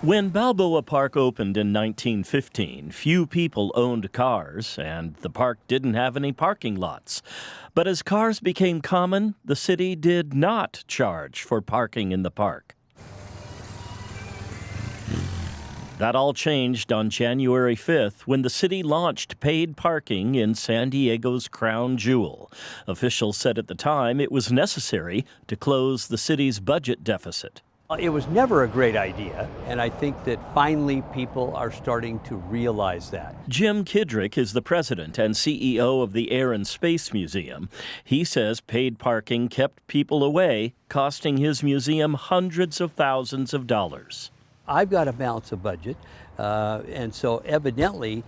When Balboa Park opened in 1915, few people owned cars, and the park didn't have any parking lots. But as cars became common, the city did not charge for parking in the park. That all changed on January 5th when the city launched paid parking in San Diego's crown jewel. Officials said at the time it was necessary to close the city's budget deficit. It was never a great idea, and I think that finally people are starting to realize that. Jim Kidrick is the president and CEO of the Air and Space Museum. He says paid parking kept people away, costing his museum hundreds of thousands of dollars. I've got to balance a budget, and so evidently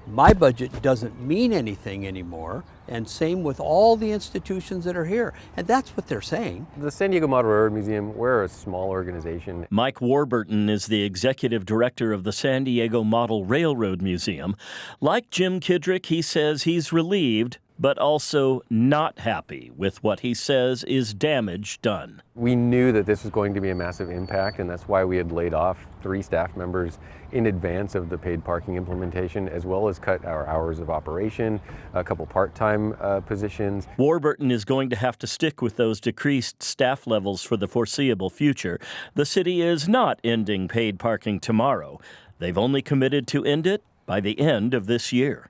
my budget doesn't mean anything anymore, and same with all the institutions that are here, and that's what they're saying. The San Diego Model Railroad Museum, we're a small organization. Mike Warburton is the executive director of the San Diego Model Railroad Museum. Like Jim Kidrick, he says he's relieved, but also not happy with what he says is damage done. We knew that this was going to be a massive impact, and that's why we had laid off 3 staff members in advance of the paid parking implementation, as well as cut our hours of operation, a couple part-time positions. Warburton is going to have to stick with those decreased staff levels for the foreseeable future. The city is not ending paid parking tomorrow. They've only committed to end it by the end of this year.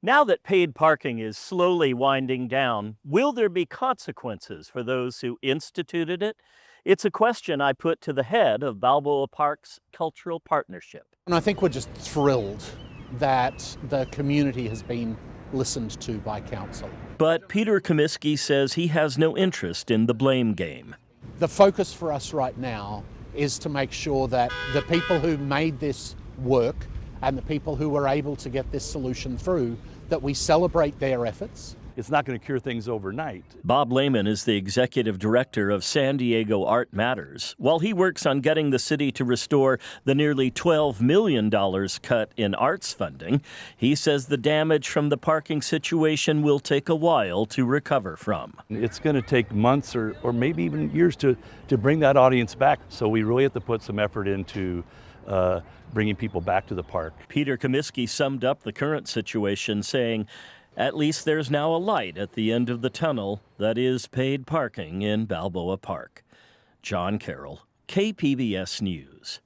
Now that paid parking is slowly winding down, will there be consequences for those who instituted it? It's a question I put to the head of Balboa Park's Cultural Partnership. And I think we're just thrilled that the community has been listened to by council. But Peter Comiskey says he has no interest in the blame game. The focus for us right now is to make sure that the people who made this work and the people who were able to get this solution through, that we celebrate their efforts. It's not going to cure things overnight. Bob Lehman is the executive director of San Diego Art Matters. While he works on getting the city to restore the nearly $12 million cut in arts funding, he says the damage from the parking situation will take a while to recover from. It's going to take months or maybe even years to bring that audience back. So we really have to put some effort into bringing people back to the park. Peter Comiskey summed up the current situation, saying, "At least there's now a light at the end of the tunnel that is paid parking in Balboa Park." John Carroll, KPBS News.